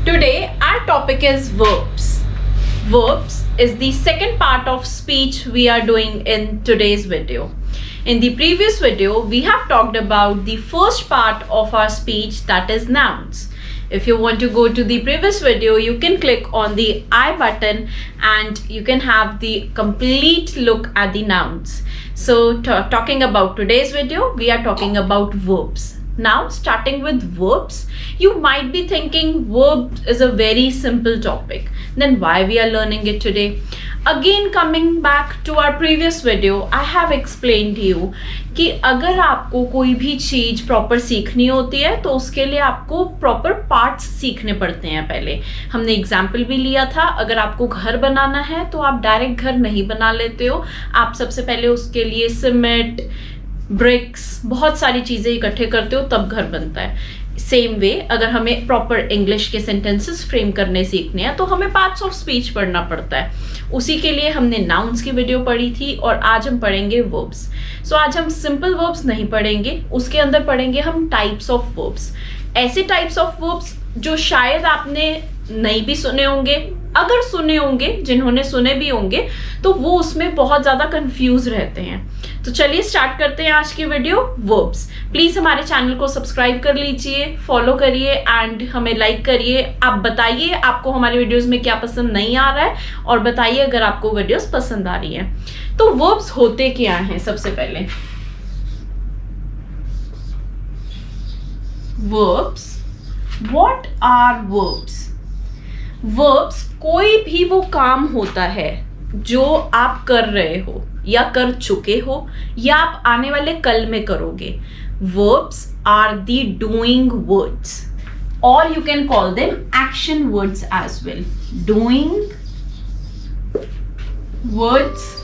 Today our topic is verbs. Verbs is the second part of speech we are doing in today's video. In the previous video, we have talked about the first part of our speech, that is nouns. If you want to go to the previous video, you can click on the I button and you can have the complete look at the nouns. So talking about today's video, we are talking about verbs. Now starting with verbs, you might be thinking verbs is a very simple topic. Then why we are learning it today? Again coming back to our previous video, I have explained to you कि अगर आपको कोई भी चीज proper सीखनी होती है तो उसके लिए आपको प्रॉपर पार्ट्स सीखने पड़ते हैं। पहले हमने एग्जाम्पल भी लिया था, अगर आपको घर बनाना है तो आप डायरेक्ट घर नहीं बना लेते हो, आप सबसे पहले उसके लिए सीमेंट, ब्रिक्स, बहुत सारी चीजें इकट्ठे करते हो तब घर बनता है। सेम वे अगर हमें प्रॉपर इंग्लिश के सेंटेंसेस फ्रेम करने सीखने हैं तो हमें पार्ट्स ऑफ स्पीच पढ़ना पड़ता है। उसी के लिए हमने नाउन्स की वीडियो पढ़ी थी और आज हम पढ़ेंगे वर्ब्स। सो आज हम सिंपल वर्ब्स नहीं पढ़ेंगे, उसके अंदर पढ़ेंगे हम टाइप्स ऑफ वर्ब्स। ऐसे टाइप्स ऑफ वर्ब्स जो शायद आपने नहीं भी सुने होंगे, अगर सुने होंगे, जिन्होंने सुने भी होंगे तो वो उसमें बहुत ज्यादा कंफ्यूज रहते हैं। तो चलिए स्टार्ट करते हैं आज की वीडियो वर्ब्स। प्लीज हमारे चैनल को सब्सक्राइब कर लीजिए, फॉलो करिए एंड हमें लाइक करिए। आप बताइए आपको हमारी वीडियोस में क्या पसंद नहीं आ रहा है और बताइए अगर आपको वीडियोस पसंद आ रही है। तो वर्ब्स होते क्या हैं? सबसे पहले verbs, what are verbs? Verbs कोई भी वो काम होता है जो आप कर रहे हो या कर चुके हो या आप आने वाले कल में करोगे। Verbs are the doing words और you can call them action words as well. Doing words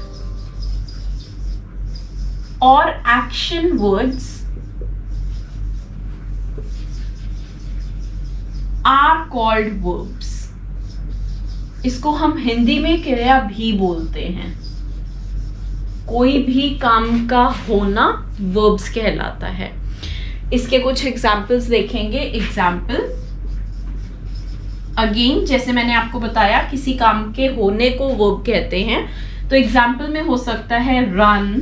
और action words are called verbs. इसको हम हिंदी में क्रिया भी बोलते हैं। कोई भी काम का होना वर्ब्स कहलाता है। इसके कुछ एग्जाम्पल्स देखेंगे। एग्जाम्पल अगेन, जैसे मैंने आपको बताया किसी काम के होने को वर्ब कहते हैं, तो एग्जाम्पल में हो सकता है रन,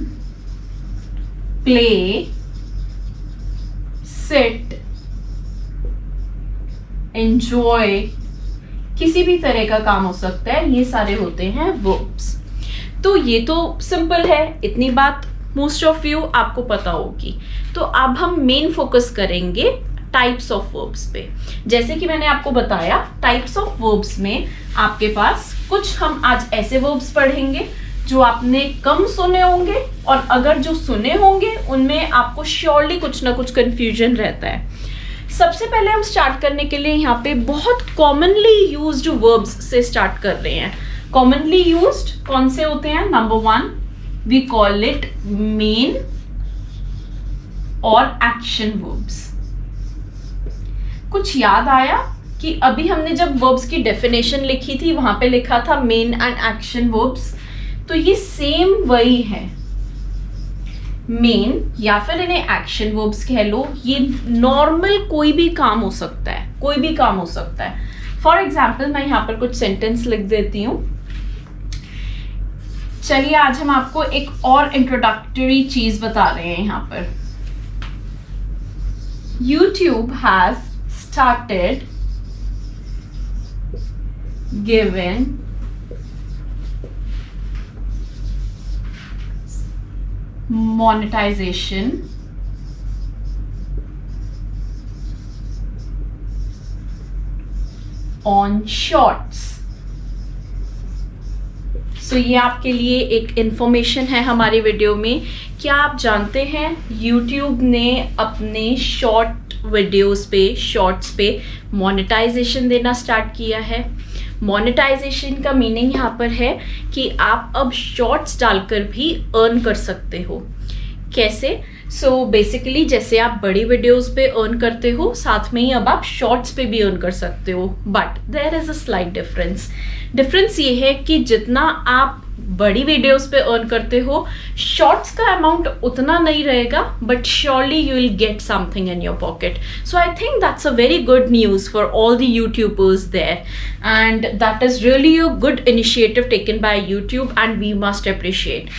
प्ले, सिट, एंजॉय, किसी भी तरह का काम हो सकता है, ये सारे होते हैं वर्ब्स। तो ये तो सिंपल है, इतनी बात मोस्ट ऑफ यू आपको पता होगी। तो अब हम मेन फोकस करेंगे टाइप्स ऑफ वर्ब्स पे। जैसे कि मैंने आपको बताया, टाइप्स ऑफ वर्ब्स में आपके पास कुछ हम आज ऐसे वर्ब्स पढ़ेंगे जो आपने कम सुने होंगे और अगर जो सुने होंगे उनमें आपको श्योरली कुछ ना कुछ कंफ्यूजन रहता है। सबसे पहले हम स्टार्ट करने के लिए यहाँ पे बहुत कॉमनली यूज्ड वर्ब्स से स्टार्ट कर रहे हैं। कॉमनली यूज्ड कौन से होते हैं? Number 1 we call it main और एक्शन वर्ब्स। कुछ याद आया कि अभी हमने जब वर्ब्स की डेफिनेशन लिखी थी वहां पे लिखा था मेन एंड एक्शन वर्ब्स, तो ये सेम वही है। मेन या फिर इन्हें एक्शन वर्ब्स कह लो, ये नॉर्मल कोई भी काम हो सकता है, कोई भी काम हो सकता है। फॉर एग्जाम्पल मैं यहाँ पर कुछ सेंटेंस लिख देती हूँ। चलिए आज हम आपको एक और इंट्रोडक्टरी चीज बता रहे हैं यहाँ पर। YouTube has started giving monetization on shorts। सो ये आपके लिए एक इंफॉर्मेशन है हमारी वीडियो में। क्या आप जानते हैं YouTube ने अपने शॉर्ट वीडियोस पे, शॉर्ट्स पे मोनेटाइजेशन देना स्टार्ट किया है। मोनेटाइजेशन का मीनिंग यहाँ पर है कि आप अब शॉर्ट्स डालकर भी अर्न कर सकते हो। कैसे? सो बेसिकली जैसे आप बड़ी वीडियोस पे अर्न करते हो, साथ में ही अब आप शॉर्ट्स पे भी अर्न कर सकते हो, but there is a slight difference ये है कि जितना आप बड़ी वीडियोस पे अर्न करते हो, शॉर्ट्स का अमाउंट उतना नहीं रहेगा, but surely you will get something in your pocket. So I think that's a very good news for all the YouTubers there, and that is really a good initiative taken by YouTube and we must appreciate.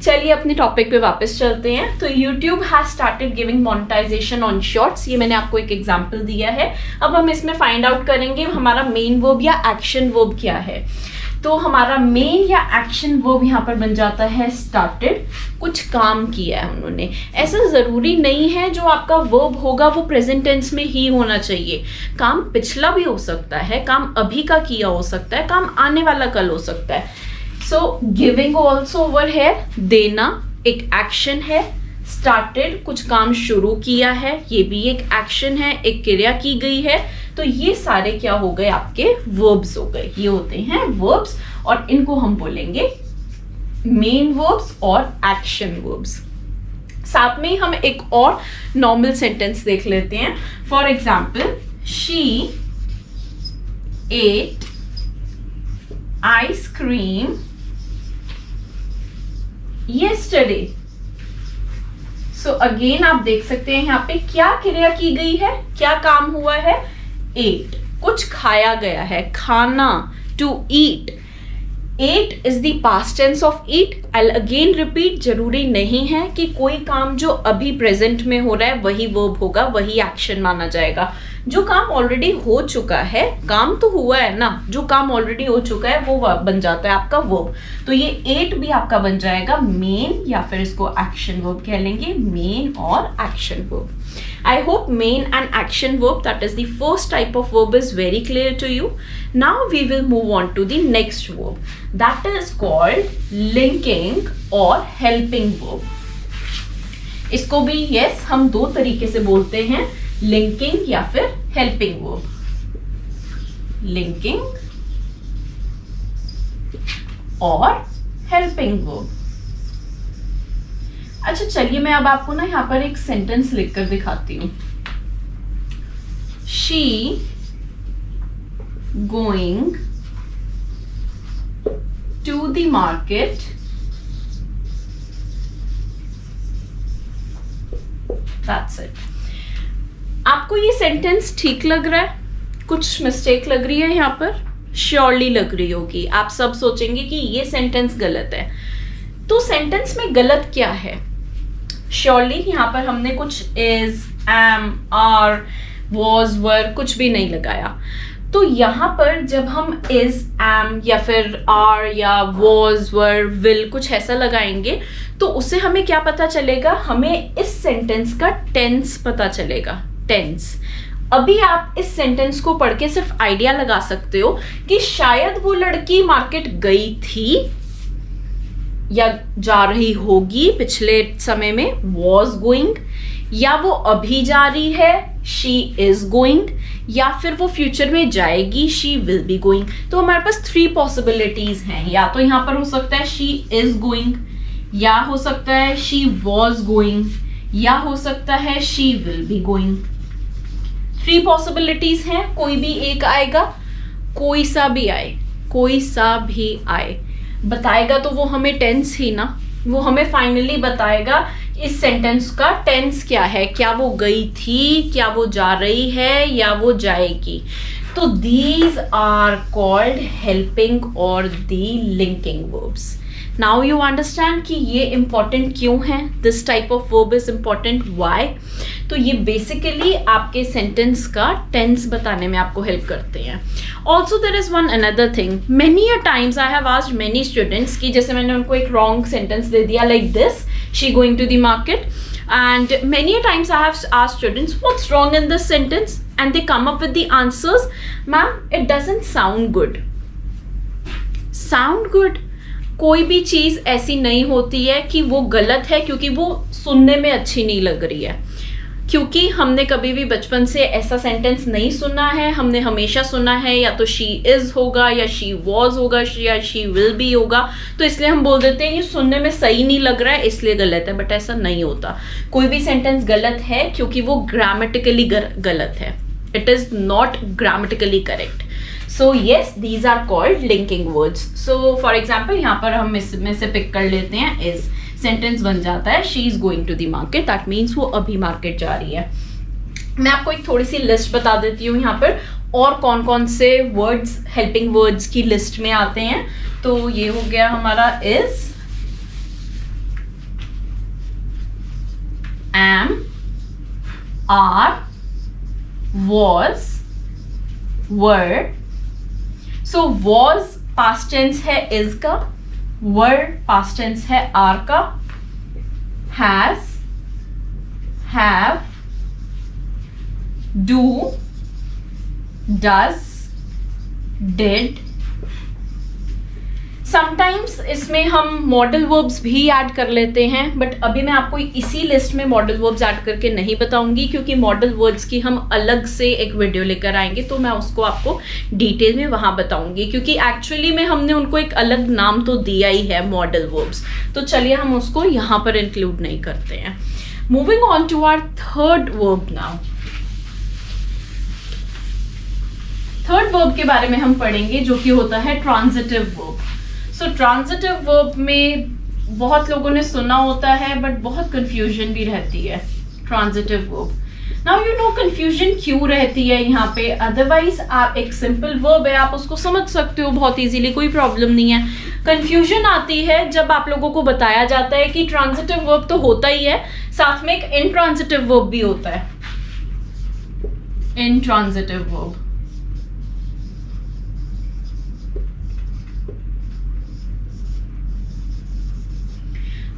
चलिए अपने topic पे वापस चलते हैं. तो YouTube has started giving monetization on shorts. ये मैंने आपको एक एग्जांपल दिया है. अब हम इसमें फाइंड आउट करेंगे हमारा मेन वर्ब या एक्शन वर्ब क्या है. तो हमारा मेन या एक्शन वर्ब यहाँ पर बन जाता है स्टार्टेड. कुछ काम किया है उन्होंने. ऐसा जरूरी नहीं है जो आपका वर्ब होगा वो प्रेजेंट टेंस में ही होना चाहिए. काम पिछला भी हो सकता है, काम अभी का किया हो सकता है, काम आने वाला कल हो सकता है. सो गिविंग ऑल्सो ओवर है, देना एक एक्शन है. स्टार्टेड कुछ काम शुरू किया है, ये भी एक एक्शन है, एक क्रिया की गई है. तो ये सारे क्या हो गए, आपके वर्ब्स हो गए. ये होते हैं वर्ब्स और इनको हम बोलेंगे मेन वर्ब्स और एक्शन वर्ब्स. साथ में ही हम एक और नॉर्मल सेंटेंस देख लेते हैं. For example, she eight ice cream yesterday. So again आप देख सकते हैं यहाँ पे क्या क्रिया की गई है, क्या काम हुआ है. एट कुछ खाया गया है, खाना, to eat. Ate is the past tense of eat. I again repeat, जरूरी नहीं है कि कोई काम जो अभी प्रेजेंट में हो रहा है वही वर्ब होगा, वही एक्शन माना जाएगा. जो काम ऑलरेडी हो चुका है, काम तो हुआ है ना, जो काम ऑलरेडी हो चुका है वो बन जाता है आपका वर्ब. तो ये एट भी आपका बन जाएगा मेन या फिर इसको एक्शन वर्ब कह लेंगे. मेन और action verb. I hope main and action verb, that is the first type of verb, is very clear to you. Now we will move on to the next verb. That is called linking or helping verb. इसको भी yes हम दो तरीके से बोलते हैं, linking या फिर helping verb. Linking और helping verb. अच्छा चलिए मैं अब आपको ना यहाँ पर एक सेंटेंस लिखकर दिखाती हूँ. She going to the market that's it. आपको ये सेंटेंस ठीक लग रहा है? कुछ मिस्टेक लग रही है यहाँ पर? श्योरली लग रही होगी. आप सब सोचेंगे कि ये सेंटेंस गलत है. तो सेंटेंस में गलत क्या है? श्योरली यहाँ पर हमने कुछ इज, एम, आर, वॉज, वर कुछ भी नहीं लगाया. तो यहाँ पर जब हम इज, एम या फिर आर या वॉज, वर, विल कुछ ऐसा लगाएंगे तो उससे हमें क्या पता चलेगा? हमें इस सेंटेंस का टेंस पता चलेगा. टेंस. अभी आप इस सेंटेंस को पढ़ के सिर्फ आइडिया लगा सकते हो कि शायद वो लड़की मार्केट गई थी या जा रही होगी पिछले समय में, वॉज गोइंग, या वो अभी जा रही है, शी इज गोइंग, या फिर वो फ्यूचर में जाएगी, शी विल बी गोइंग. तो हमारे पास 3 पॉसिबिलिटीज हैं. या तो यहाँ पर हो सकता है शी इज गोइंग, या हो सकता है शी वॉज गोइंग, या हो सकता है she will be going. 3 possibilities हैं. कोई भी एक आएगा, कोई सा भी आए, कोई सा भी आए, बताएगा तो वो हमें टेंस ही ना, वो हमें फाइनली बताएगा इस सेंटेंस का टेंस क्या है. क्या वो गई थी, क्या वो जा रही है, या वो जाएगी. तो दीज आर कॉल्ड हेल्पिंग और the linking verbs. Now you understand कि ये इंपॉर्टेंट क्यों है. This type of verb is important. Why? तो ये बेसिकली आपके सेंटेंस का टेंस बताने में आपको हेल्प करते हैं. Also there is one another thing. Many a times I have asked many students की जैसे मैंने उनको एक रॉन्ग सेंटेंस दे दिया like this, she going to the market, and many a times I have asked students what's wrong in this sentence and they come up with the answers, ma'am it doesn't sound good. Sound good? कोई भी चीज ऐसी नहीं होती है कि वो गलत है क्योंकि वो सुनने में अच्छी नहीं लग रही है. क्योंकि हमने कभी भी बचपन से ऐसा सेंटेंस नहीं सुना है, हमने हमेशा सुना है या तो शी इज होगा या शी वॉज होगा या शी विल बी होगा, तो इसलिए हम बोल देते हैं ये सुनने में सही नहीं लग रहा है इसलिए गलत है, बट ऐसा नहीं होता। कोई भी सेंटेंस गलत है क्योंकि वो ग्रामेटिकली गलत है, it is not grammatically correct. So yes, these are called linking words. So for example यहाँ पर हम इसमें से पिक कर लेते हैं इज, सेंटेंस बन जाता है she is going to the market, that means वो अभी मार्केट जा रही है। मैं आपको एक थोड़ी सी लिस्ट बता देती हूँ यहाँ पर और कौन कौन से वर्ड्स हेल्पिंग वर्ड्स की लिस्ट में आते हैं। तो ये हो गया हमारा is, am, are, was, were. So was past tense है इज का, वर पास्ट टेंस है आर का, has, have, do, does, did. Sometimes इसमें हम मॉडल वर्ब्स भी ऐड कर लेते हैं, बट अभी मैं आपको इसी लिस्ट में मॉडल वर्ब्स ऐड करके नहीं बताऊंगी क्योंकि मॉडल वर्ड्स की हम अलग से एक वीडियो लेकर आएंगे, तो मैं उसको आपको डिटेल में वहां बताऊंगी क्योंकि एक्चुअली में हमने उनको एक अलग नाम तो दिया ही है मॉडल वर्ब्स, तो चलिए हम उसको यहाँ पर इंक्लूड नहीं करते हैं। Moving on to our third verb now. Third verb के बारे में हम पढ़ेंगे जो कि होता है transitive verb. So transitive verb में बहुत लोगों ने सुना होता है बट बहुत कंफ्यूजन भी रहती है transitive verb. Now you know confusion क्यों रहती है यहाँ पे, अदरवाइज आप एक सिंपल वर्ब है आप उसको समझ सकते हो बहुत इजीली, कोई प्रॉब्लम नहीं है। कंफ्यूजन आती है जब आप लोगों को बताया जाता है कि ट्रांजिटिव वर्ब तो होता ही है, साथ में एक इनट्रांजिटिव वर्ब भी होता है। इनट्रांजिटिव वर्ब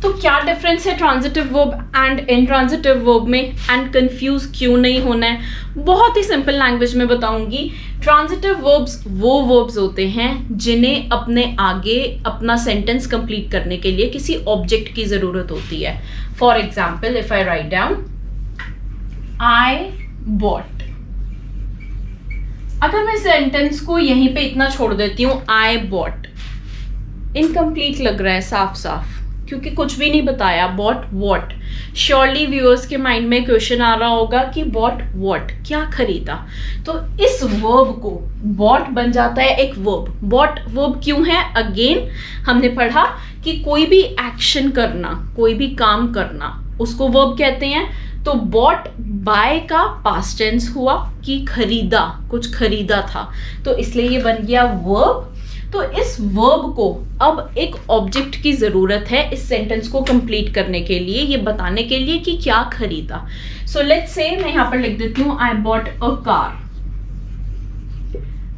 तो क्या डिफरेंस है transitive verb and intransitive verb में, एंड कंफ्यूज क्यों नहीं होना है, बहुत ही सिंपल लैंग्वेज में बताऊंगी। ट्रांजिटिव वर्ब्स वो वर्ब्स होते हैं जिन्हें अपने आगे अपना सेंटेंस कंप्लीट करने के लिए किसी ऑब्जेक्ट की जरूरत होती है। For example if I write down I bought, अगर मैं सेंटेंस को यहीं पे इतना छोड़ देती हूँ आई बॉट, इनकम्प्लीट लग रहा है साफ साफ क्योंकि कुछ भी नहीं बताया। बॉट वॉट, श्योरली व्यूअर्स के माइंड में क्वेश्चन आ रहा होगा कि बॉट वॉट, क्या खरीदा। तो इस वर्ब को बॉट बन जाता है एक वर्ब। बॉट वर्ब क्यों है, अगेन हमने पढ़ा कि कोई भी एक्शन करना, कोई भी काम करना उसको वर्ब कहते हैं। तो बॉट बाय का पास्ट टेंस हुआ कि खरीदा, कुछ खरीदा था, तो इसलिए ये बन गया वर्ब। तो इस वर्ब को अब एक ऑब्जेक्ट की जरूरत है इस सेंटेंस को कंप्लीट करने के लिए, ये बताने के लिए कि क्या खरीदा। सो लेट्स से मैं यहां पर लिख देती हूं I bought a car.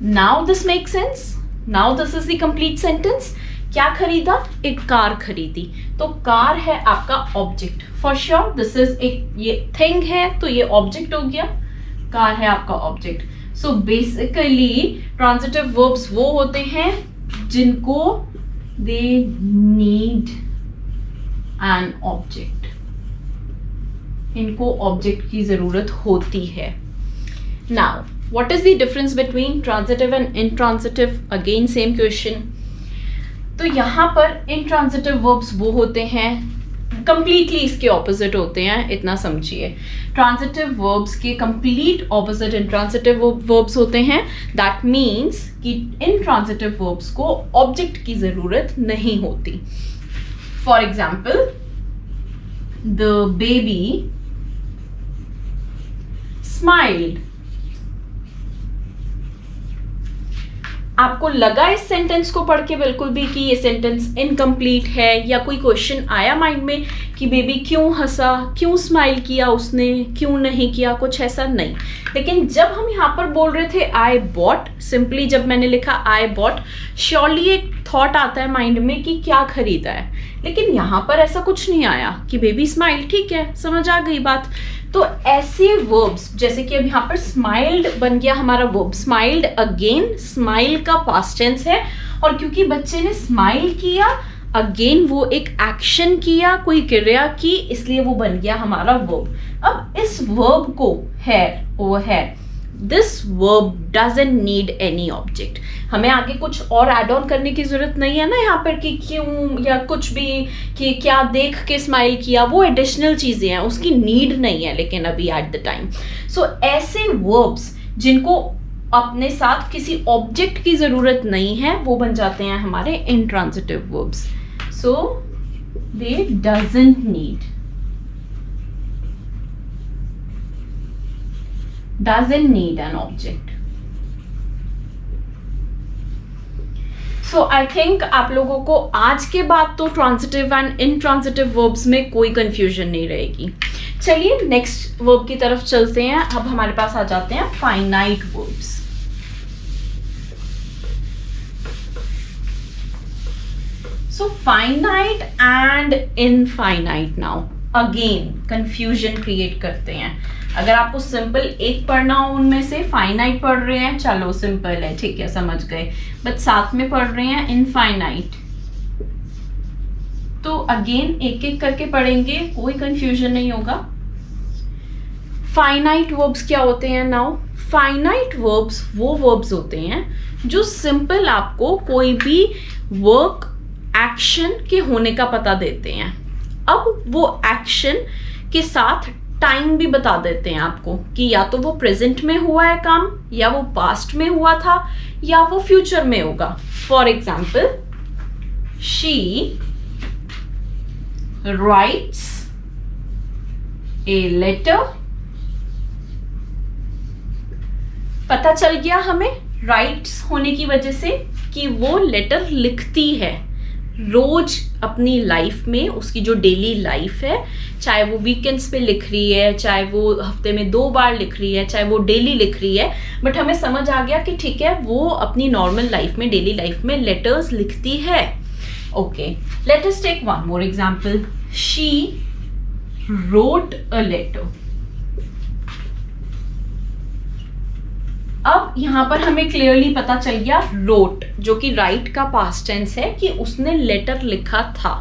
Now this make sense, now this is the complete sentence. क्या खरीदा, एक कार खरीदी, तो कार है आपका object for sure. This is एक ये थिंग है तो ये ऑब्जेक्ट हो गया, कार है आपका object. So basically transitive verbs वो होते हैं जिनको दे नीड एन ऑब्जेक्ट, इनको ऑब्जेक्ट की जरूरत होती है। Now what is the difference between transitive and intransitive, again same question. तो यहाँ पर इनट्रांजिटिव वर्ब्स वो होते हैं, कंप्लीटली इसके ऑपोजिट होते हैं, इतना समझिए। ट्रांजिटिव वर्ब्स के कंप्लीट ऑपोजिट इनट्रांजिटिव वर्ब्स होते हैं। दैट मीन्स कि इनट्रांजिटिव वर्ब्स को ऑब्जेक्ट की जरूरत नहीं होती। For example the baby smiled. आपको लगा इस सेंटेंस को पढ़ के बिल्कुल भी कि ये सेंटेंस इनकम्प्लीट है, या कोई क्वेश्चन आया माइंड में कि बेबी क्यों हंसा, क्यों स्माइल किया उसने, क्यों नहीं किया, कुछ ऐसा नहीं। लेकिन जब हम यहाँ पर बोल रहे थे आई बॉट, सिंपली जब मैंने लिखा आई बॉट, श्योरली एक थॉट आता है माइंड में कि क्या खरीदा है, लेकिन यहाँ पर ऐसा कुछ नहीं आया कि बेबी स्माइल, ठीक है समझ आ गई बात। तो ऐसे वर्ब्स जैसे कि अब यहाँ पर स्माइल्ड बन गया हमारा वर्ब, स्माइल्ड अगेन स्माइल का पास्ट टेंस है, और क्योंकि बच्चे ने स्माइल किया अगेन वो एक एक्शन किया, कोई क्रिया की, इसलिए वो बन गया हमारा वर्ब. अब इस वर्ब को have over have, this verb doesn't need any object. हमें आगे कुछ और एड ऑन करने की जरूरत नहीं है ना यहाँ पर कि क्यों या कुछ भी, कि क्या देख के स्माइल किया, वो एडिशनल चीजें हैं, उसकी नीड नहीं है लेकिन अभी एट द टाइम. सो ऐसे वर्ब्स जिनको अपने साथ किसी ऑब्जेक्ट की जरूरत नहीं है वो बन जाते हैं हमारे intransitive verbs. So they doesn't need an object. So I think आप लोगों को आज के बाद तो ट्रांजिटिव एंड इनट्रांजिटिव वर्ब्स में कोई कंफ्यूजन नहीं रहेगी. चलिए नेक्स्ट वर्ब की तरफ चलते हैं. अब हमारे पास आ जाते हैं finite verbs. So finite and infinite now again confusion create करते हैं. अगर आपको सिंपल एक पढ़ना हो उनमें से, फाइनाइट पढ़ रहे हैं, चलो सिंपल है, ठीक है, समझ गए, बट साथ में पढ़ रहे हैं इनफाइनाइट, तो अगेन एक एक करके पढ़ेंगे, कोई कंफ्यूजन नहीं होगा. फाइनाइट वर्ब्स क्या होते हैं नाउ? फाइनाइट वर्ब्स वो वर्ब्स होते हैं जो सिंपल आपको कोई भी वर्क एक्शन के होने का पता देते हैं. अब वो एक्शन के साथ टाइम भी बता देते हैं आपको कि या तो वो प्रेजेंट में हुआ है काम, या वो पास्ट में हुआ था, या वो फ्यूचर में होगा. For example, she writes a letter. पता चल गया हमें राइट्स होने की वजह से कि वो लेटर लिखती है रोज अपनी लाइफ में, उसकी जो डेली लाइफ है, चाहे वो वीकेंड्स पे लिख रही है, चाहे वो हफ्ते में 2 बार लिख रही है, चाहे वो डेली लिख रही है, बट हमें समझ आ गया कि ठीक है वो अपनी नॉर्मल लाइफ में, डेली लाइफ में लेटर्स लिखती है. Okay, let us take one more example. She wrote a letter. अब यहां पर हमें क्लियरली पता चल गया रोट, जो कि राइट का पास्ट टेंस है, कि उसने लेटर लिखा था.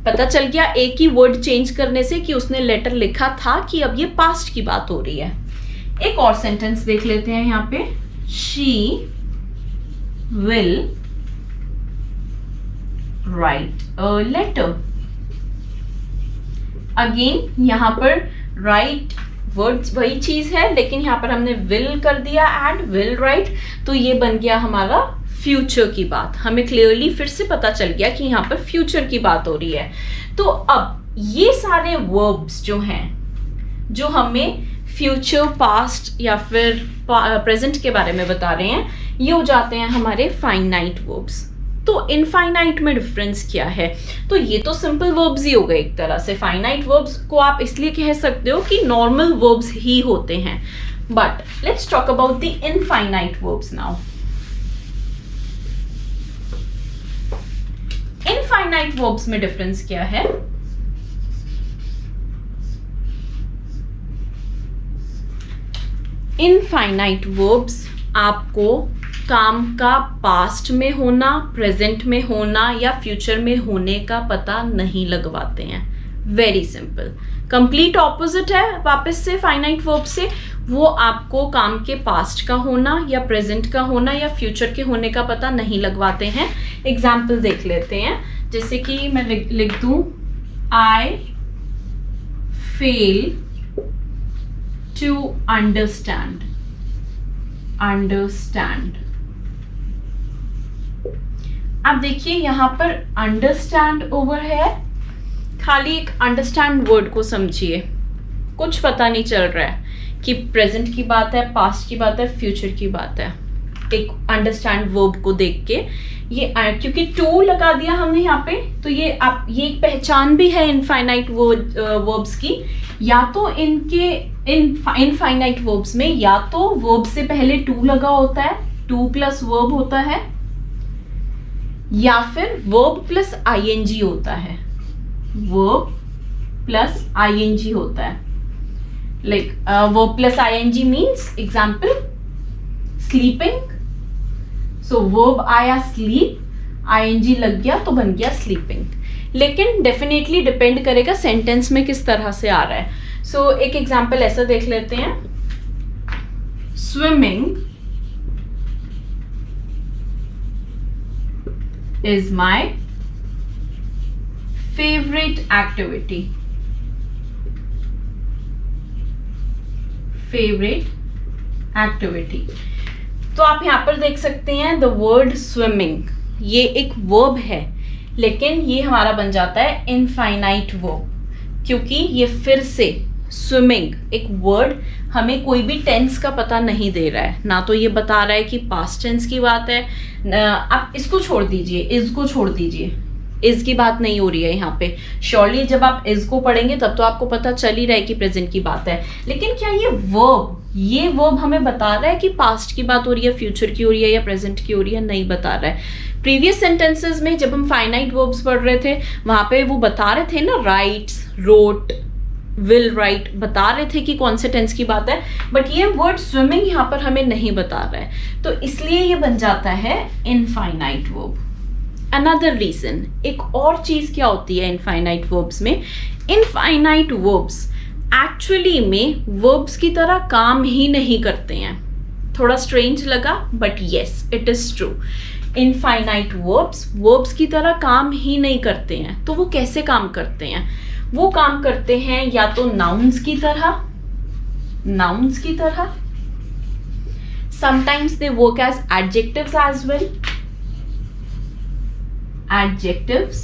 पता चल गया एक ही वर्ड चेंज करने से कि उसने लेटर लिखा था, कि अब ये पास्ट की बात हो रही है. एक और सेंटेंस देख लेते हैं यहाँ पे. She will write a letter. Again यहां पर राइट वर्ड्स वही चीज है, लेकिन यहाँ पर हमने विल कर दिया एंड विल राइट, तो ये बन गया हमारा फ्यूचर की बात. हमें क्लियरली फिर से पता चल गया कि यहाँ पर फ्यूचर की बात हो रही है. तो अब ये सारे वर्ब्स जो हैं, जो हमें फ्यूचर, पास्ट या फिर प्रेजेंट के बारे में बता रहे हैं, ये हो जाते हैं हमारे फाइनाइट वर्ब्स. तो इनफाइनाइट में डिफरेंस क्या है? तो ये तो सिंपल वर्ब्स ही हो गए एक तरह से. फाइनाइट वर्ब्स को आप इसलिए कह सकते हो कि नॉर्मल वर्ब्स ही होते हैं. But let's talk about the infinite verbs now. Infinite verbs में डिफरेंस क्या है? इनफाइनाइट वर्ब्स आपको काम का पास्ट में होना, प्रेजेंट में होना या फ्यूचर में होने का पता नहीं लगवाते हैं. वेरी सिंपल, कंप्लीट ऑपोजिट है वापस से फाइनाइट वर्ब से. वो आपको काम के पास्ट का होना या प्रेजेंट का होना या फ्यूचर के होने का पता नहीं लगवाते हैं. एग्जाम्पल देख लेते हैं. जैसे कि मैं लिख दूं, आई फेल टू अंडरस्टैंड. अब देखिए यहां पर अंडरस्टैंड ओवर है, खाली एक अंडरस्टैंड वर्ड को समझिए. कुछ पता नहीं चल रहा है कि प्रेजेंट की बात है, पास्ट की बात है, फ्यूचर की बात है. एक अंडरस्टैंड वर्ब को देख के ये क्योंकि टू लगा दिया हमने यहाँ पे, तो ये एक पहचान भी है इनफाइनाइट वर्ब्स की. या तो इनके इनफाइनाइट वर्ब्स में या तो वर्ब से पहले टू लगा होता है, टू प्लस वर्ब होता है, या फिर वर्ब प्लस आईएनजी होता है. वर्ब प्लस आईएनजी होता है. Like verb plus ING means example sleeping. So verb आया स्लीप, ing लग गया तो बन गया स्लीपिंग। लेकिन डेफिनेटली डिपेंड करेगा सेंटेंस में किस तरह से आ रहा है। सो एक एग्जाम्पल ऐसा देख लेते हैं, swimming is my favourite activity. Favourite activity, तो आप यहां पर देख सकते हैं द वर्ड स्विमिंग, ये एक वर्ब है लेकिन ये हमारा बन जाता है इनफाइनाइट वर्ब, क्योंकि ये फिर से स्विमिंग एक वर्ड हमें कोई भी टेंस का पता नहीं दे रहा है, ना तो ये बता रहा है कि पास्ट टेंस की बात है। आप इसको छोड़ दीजिए, इसको छोड़ दीजिए, इज की बात नहीं हो रही है यहाँ पे। श्योरली जब आप इज को पढ़ेंगे तब तो आपको पता चल ही रहा है कि प्रेजेंट की बात है, लेकिन क्या ये वर्ब हमें बता रहा है कि पास्ट की बात हो रही है, फ्यूचर की हो रही है या प्रेजेंट की हो रही है? नहीं बता रहा है। प्रीवियस सेंटेंसेस में जब हम फाइनाइट वर्ब्स पढ़ रहे थे वहां पे वो बता रहे थे ना, राइट्स, रोट, विल राइट, बता रहे थे कि कौन से टेंस की बात है, बट ये वर्ड स्विमिंग यहाँ पर हमें नहीं बता रहा है, तो इसलिए ये बन जाता है इनफाइनाइट वर्ब। अनदर रीजन, एक और चीज क्या होती है इनफाइनाइट वर्ब्स में, इनफाइनाइट वर्ब्स एक्चुअली में वर्ब्स की तरह काम ही नहीं करते हैं। थोड़ा स्ट्रेंज लगा but yes it is true. Infinite verbs की तरह काम ही नहीं करते हैं, तो वो कैसे काम करते हैं? वो काम करते हैं या तो नाउन्स की तरह, sometimes they work as adjectives as well, adjectives,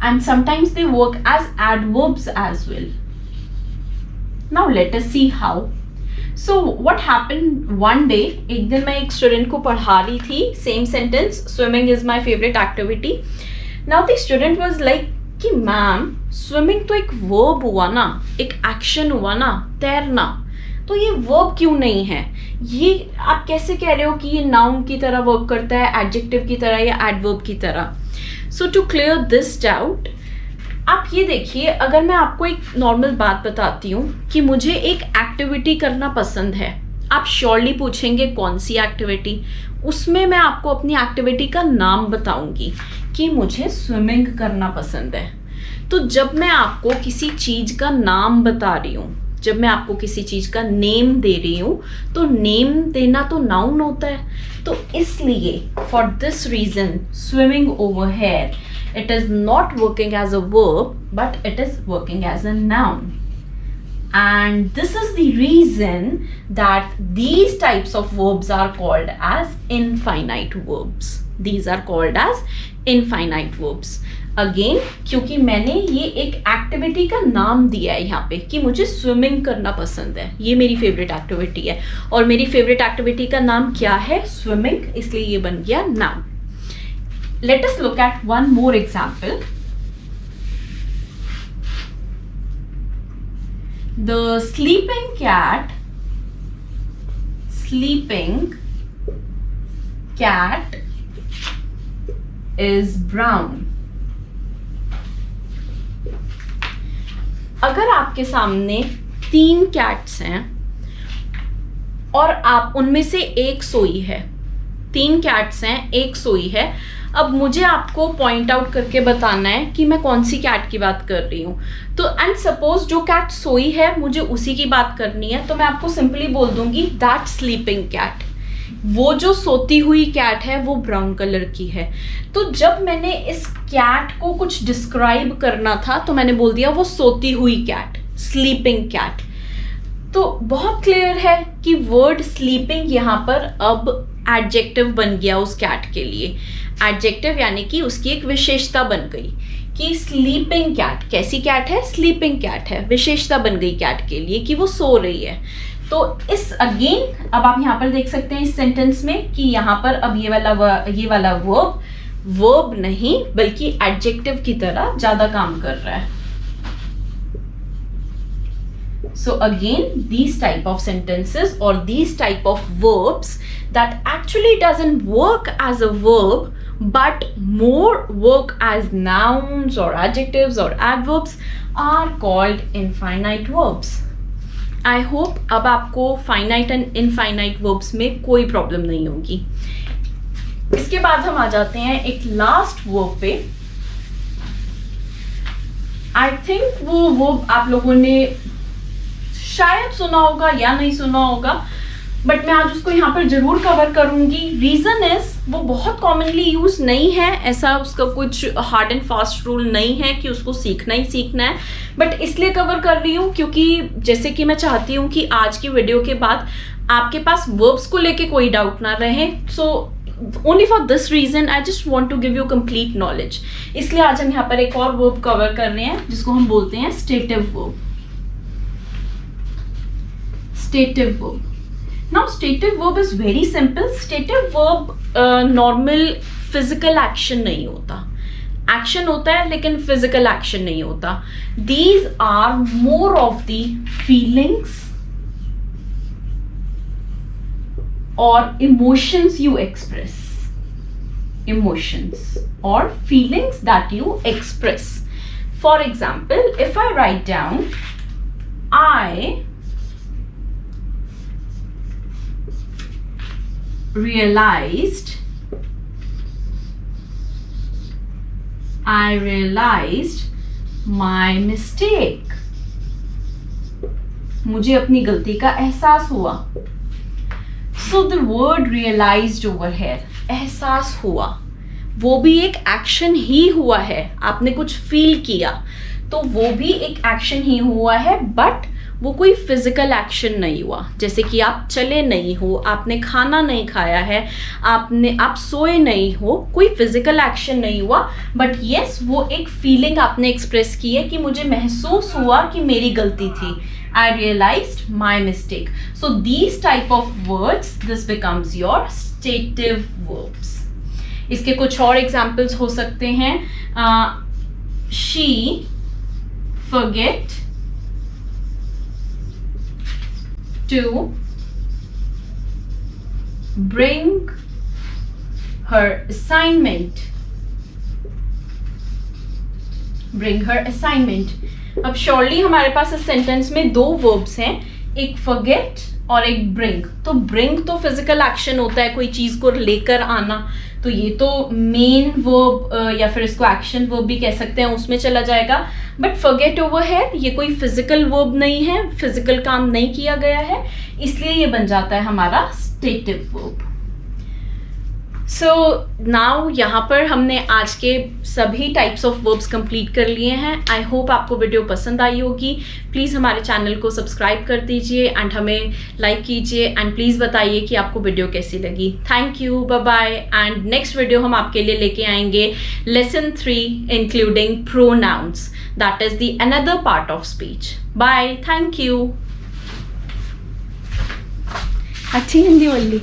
and sometimes they work as adverbs as well. Now let us see how. So what happened one day, एक दिन मैं एक स्टूडेंट को पढ़ा रही थी same sentence, swimming is my favourite activity. Now the student was like कि ma'am swimming तो एक वर्ब हुआ ना, एक एक्शन हुआ ना, तैरना, तो ये वर्ब क्यों नहीं है? ये आप कैसे कह रहे हो कि ये नाउन की तरह वर्क करता है, एडजेक्टिव की तरह या एडवर्ब की तरह? सो टू क्लियर दिस डाउट, आप ये देखिए, अगर मैं आपको एक नॉर्मल बात बताती हूँ कि मुझे एक एक्टिविटी करना पसंद है, आप श्योरली पूछेंगे कौन सी एक्टिविटी, उसमें मैं आपको अपनी एक्टिविटी का नाम बताऊंगी कि मुझे स्विमिंग करना पसंद है। तो जब मैं आपको किसी चीज़ का नाम बता रही हूँ, जब मैं आपको किसी चीज का नेम दे रही हूं, तो नेम देना तो नाउन होता है, तो इसलिए for this reason swimming over here it is not working as a verb but it is working as a noun, and this is the reason that these types of verbs are called as infinite verbs. These are called as infinite verbs. Again क्योंकि मैंने ये एक activity का नाम दिया है यहाँ पे कि मुझे स्विमिंग करना पसंद है, ये मेरी फेवरेट एक्टिविटी है, और मेरी फेवरेट एक्टिविटी का नाम क्या है? स्विमिंग, इसलिए ये बन गया noun. Let us look at one more example. The sleeping cat is brown. अगर आपके सामने 3 कैट्स हैं और आप उनमें से एक सोई है, 3 कैट्स हैं, एक सोई है, अब मुझे आपको पॉइंट आउट करके बताना है कि मैं कौन सी कैट की बात कर रही हूँ। तो एंड सपोज जो कैट सोई है मुझे उसी की बात करनी है, तो मैं आपको सिंपली बोल दूंगी दैट स्लीपिंग कैट। वो जो सोती हुई कैट है वो ब्राउन कलर की है। तो जब मैंने इस कैट को कुछ डिस्क्राइब करना था तो मैंने बोल दिया वो सोती हुई कैट, स्लीपिंग कैट। तो बहुत क्लियर है कि वर्ड स्लीपिंग यहाँ पर अब एडजेक्टिव बन गया उस कैट के लिए। एडजेक्टिव यानी कि उसकी एक विशेषता बन गई कि स्लीपिंग कैट, कैसी कैट है? स्लीपिंग कैट है, विशेषता बन गई कैट के लिए कि वो सो रही है। तो इस अगेन अब आप यहाँ पर देख सकते हैं इस सेंटेंस में कि यहाँ पर अब ये वाला वर्ब नहीं बल्कि एडजेक्टिव की तरह ज्यादा काम कर रहा है। So again, these type of sentences or these type of verbs that actually doesn't work as a verb but more work as nouns or adjectives or adverbs are called infinite verbs. I hope अब आपको finite and infinite verbs में कोई problem नहीं होगी। इसके बाद हम आ जाते हैं एक लास्ट वर्ब पे. आई थिंक वो वर्ब आप लोगों ने शायद सुना होगा या नहीं सुना होगा, बट मैं आज उसको यहाँ पर जरूर कवर करूंगी. रीजन इज वो बहुत कॉमनली यूज नहीं है, ऐसा उसका कुछ हार्ड एंड फास्ट रूल नहीं है कि उसको सीखना ही सीखना है, बट इसलिए कवर कर रही हूँ क्योंकि जैसे कि मैं चाहती हूँ कि आज की वीडियो के बाद आपके पास वर्ब्स को लेके कोई डाउट ना रहे. So only for this reason I just want to give you complete knowledge. इसलिए आज हम यहाँ पर एक और वर्ब कवर कर रहे हैं जिसको हम बोलते हैं stative verb. Stative verb. Now stative verb is very simple. Stative verb normal physical action नहीं होता. Action होता है लेकिन physical action नहीं होता. These are more of the feelings or emotions you express. Emotions or feelings that you express. For example, if I write down I realized my mistake. मुझे अपनी गलती का एहसास हुआ. So the word realized over here, एहसास हुआ, वो भी एक एक्शन ही हुआ है. आपने कुछ फील किया तो वो भी एक एक्शन ही हुआ है, बट वो कोई फिजिकल एक्शन नहीं हुआ. जैसे कि आप चले नहीं हो, आपने खाना नहीं खाया है, आप सोए नहीं हो, कोई फिजिकल एक्शन नहीं हुआ, बट यस वो एक फीलिंग आपने एक्सप्रेस की है कि मुझे महसूस हुआ कि मेरी गलती थी. I realized my mistake. So these type of words, this becomes your stative verbs. इसके कुछ और एग्जाम्पल्स हो सकते हैं. She forget to bring her assignment. अब श्योरली हमारे पास इस सेंटेंस में दो वर्ब्स हैं, एक forget और एक bring. तो bring तो फिजिकल एक्शन होता है, कोई चीज को लेकर आना, तो ये तो मेन वर्ब या फिर इसको एक्शन वर्ब भी कह सकते हैं, उसमें चला जाएगा. बट forget over here ये कोई फिजिकल वर्ब नहीं है, फिजिकल काम नहीं किया गया है, इसलिए ये बन जाता है हमारा स्टेटिव वर्ब. सो नाउ यहाँ पर हमने आज के सभी टाइप्स ऑफ वर्ब्स कंप्लीट कर लिए हैं. आई होप आपको वीडियो पसंद आई होगी. प्लीज़ हमारे चैनल को सब्सक्राइब कर दीजिए एंड हमें लाइक कीजिए एंड प्लीज़ बताइए कि आपको वीडियो कैसी लगी. Thank you, bye bye. And next video हम आपके लिए लेके आएंगे lesson 3 including pronouns. That is the another part of speech. Bye, thank you. अच्छी हिंदी बोली.